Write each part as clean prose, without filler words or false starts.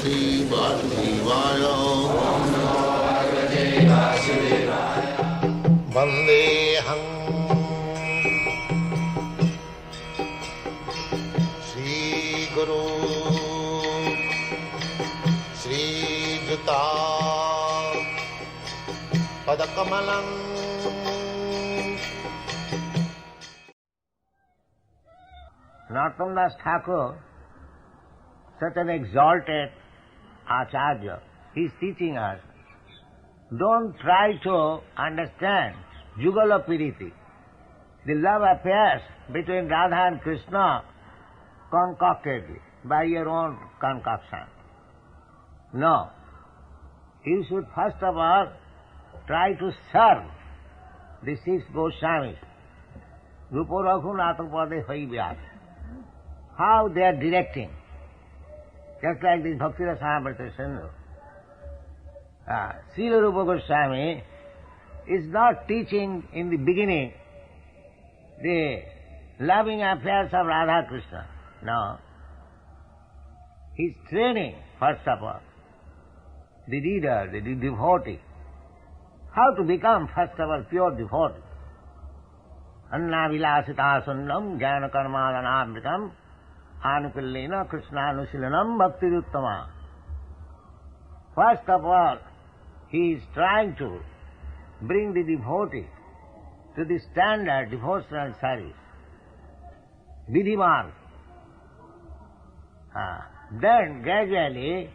Parvati Vasudevaya. Vandeham Shri Guru Shri Juta Padakamalam. Narottam Das Thakur, such an exalted Acharya, he is teaching us, don't try to understand Jugala Piriti, the love affairs between Radha and Krishna concoctedly by your own concoction. No. You should first of all try to serve the 6 Goswamis, Rupa Raghunath Pade Hai Vyas. How they are directing. Just like this Bhakti Rasamrita Sindhu. Srila Rupa Goswami is not teaching in the beginning the loving affairs of Radha Krishna. No. He is training, first of all, the reader, the devotee, how to become, first of all, pure devotee. Anna vilasita sunnam jnana karmadhanamritam Anukullena Krishnanusilanam Bhakti Uttama. First of all, he is trying to bring the devotee to the standard devotional service, Vidhimarg. Then gradually,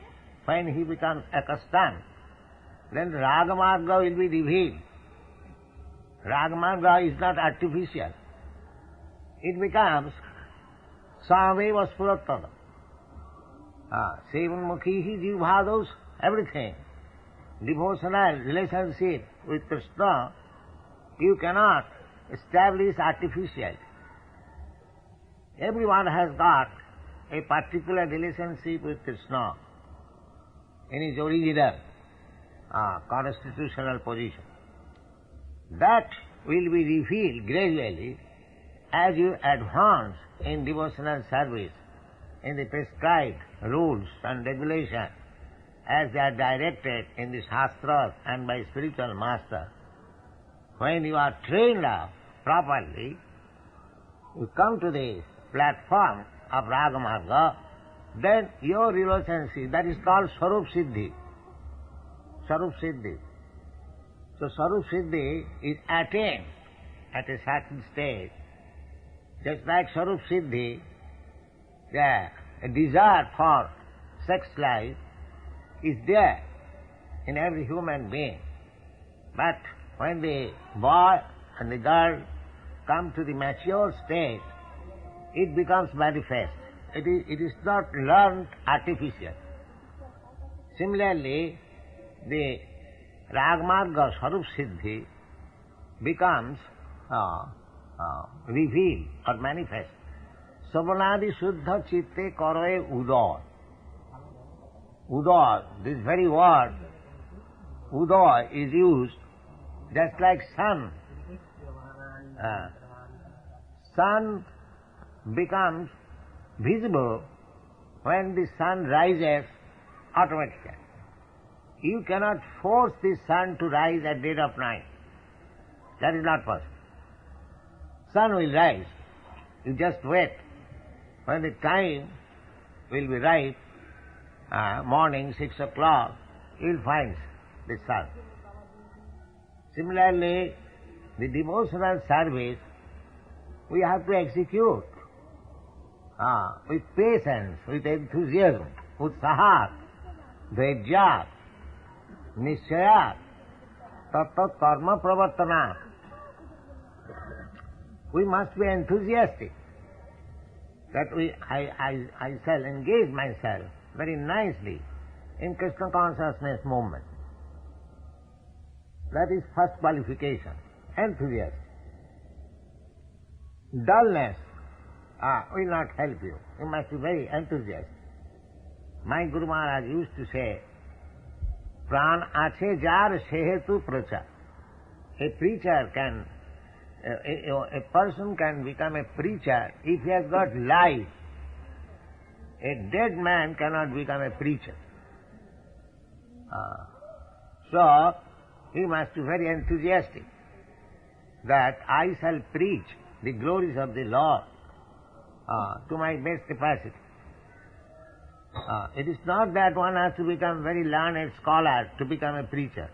when he becomes accustomed, then Ragamarga will be revealed. Ragamarga is not artificial. It becomes Sameva Spurattada. Seven Mukhihi Jivhados, everything. Devotional relationship with Krishna, you cannot establish artificially. Everyone has got a particular relationship with Krishna in his original constitutional position. That will be revealed gradually as you advance in devotional service, in the prescribed rules and regulations, as they are directed in the Shastras and by spiritual master. When you are trained up properly, you come to the platform of Ragamarga, then your relationship, that is called Swarup Siddhi. Swarup Siddhi. So Swarup Siddhi is attained at a certain stage. Just like Swarup Siddhi, a desire for sex life is there in every human being. But when the boy and the girl come to the mature stage, it becomes manifest. It is not learned artificial. Similarly, the Ragamarga Swarup Siddhi becomes revealed or manifest. Savanadi Shuddha Chitte Karoe Udoy. Udoy, this very word, Udoy, is used just like sun. Sun becomes visible when the sun rises automatically. You cannot force the sun to rise at dead of night. That is not possible. Sun will rise. You just wait. When the time will be right, morning 6 o'clock, you will find the sun. Similarly, the devotional service we have to execute with patience, with enthusiasm, utsahat, dhairyat, nishayat, tattat karma pravartanat. We must be enthusiastic that I shall engage myself very nicely in Krishna consciousness movement. That is first qualification, enthusiasm. Dullness will not help you. You must be very enthusiastic. My Guru Maharaj used to say, Pran ache jar sehetu pracha. A preacher can, a person can become a preacher if he has got life. A dead man cannot become a preacher. So, he must be very enthusiastic that I shall preach the glories of the Lord to my best capacity. It is not that one has to become very learned scholar to become a preacher.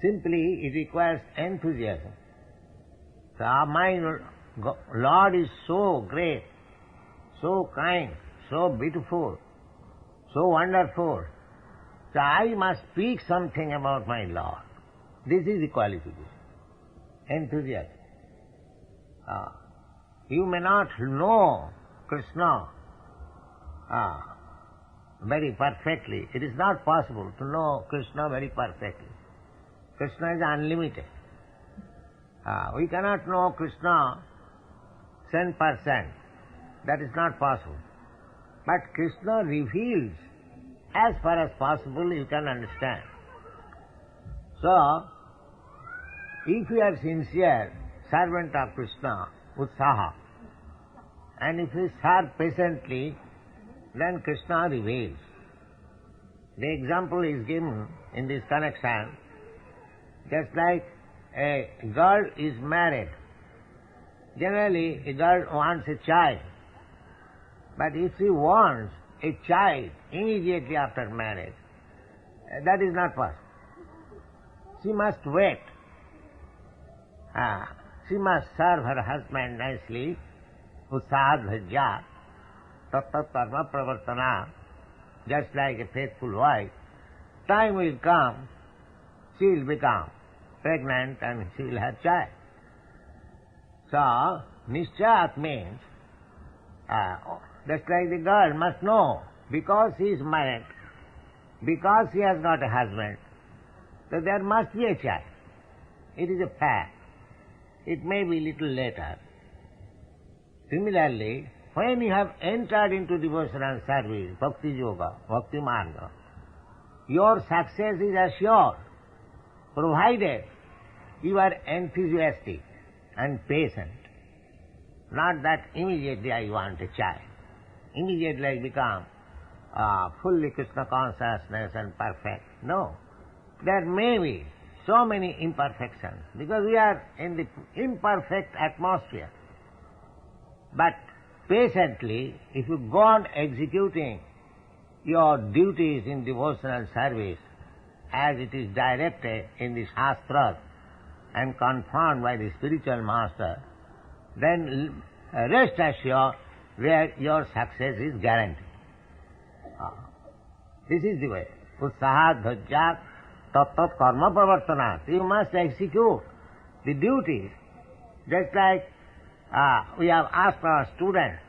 Simply, it requires enthusiasm. So, my Lord is so great, so kind, so beautiful, so wonderful. So, I must speak something about my Lord. This is the qualification. Enthusiasm. You may not know Krishna very perfectly. It is not possible to know Krishna very perfectly. Krishna is unlimited. We cannot know Krishna 10%. That is not possible. But Krishna reveals as far as possible you can understand. So, if you are sincere servant of Krishna, utsaha, and if you serve patiently, then Krishna reveals. The example is given in this connection, just like a girl is married. Generally, a girl wants a child. But if she wants a child immediately after marriage, that is not possible. She must wait. She must serve her husband nicely, utsahad bhajya, tattat karma pravartana, just like a faithful wife. Time will come, she will become pregnant and she will have child. So, nischayat means, just like the girl must know, because she is married, because she has got a husband, so there must be a child. It is a fact. It may be little later. Similarly, when you have entered into devotional service, bhakti yoga, bhakti marga, your success is assured, provided you are enthusiastic and patient. Not that immediately I want a child. Immediately I become fully Krishna consciousness and perfect. No. There may be so many imperfections, because we are in the imperfect atmosphere. But patiently, if you go on executing your duties in devotional service as it is directed in the Shastras and confirmed by the spiritual master, then rest assured where your success is guaranteed. This is the way. Utsahat dhajjat tattat karma pravartanat. You must execute the duties. Just like we have asked our students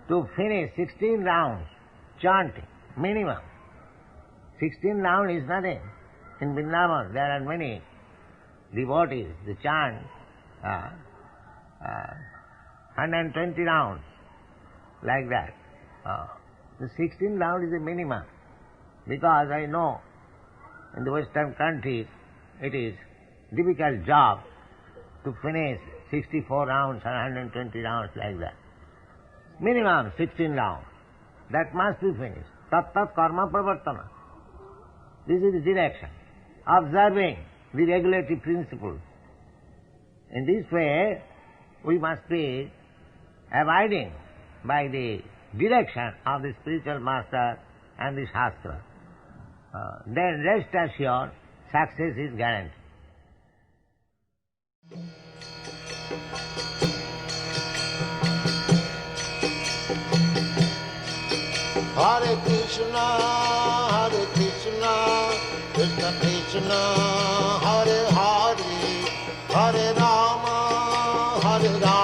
to finish 16 rounds chanting, minimum. 16 rounds is nothing. In Vrindavan there are many devotees, they chant 120 rounds, like that. The 16 round is the minimum, because I know in the Western countries it is difficult job to finish 64 rounds or 120 rounds like that. Minimum 16 rounds. That must be finished. Tat tat karma pravartana. This is the direction. Observing the regulatory principles. In this way, we must be abiding by the direction of the spiritual master and the Shastra. Then rest assured, success is guaranteed. Hare Krishna, Krishna Krishna, Hare Hare, Hare Rama, Hare Rama.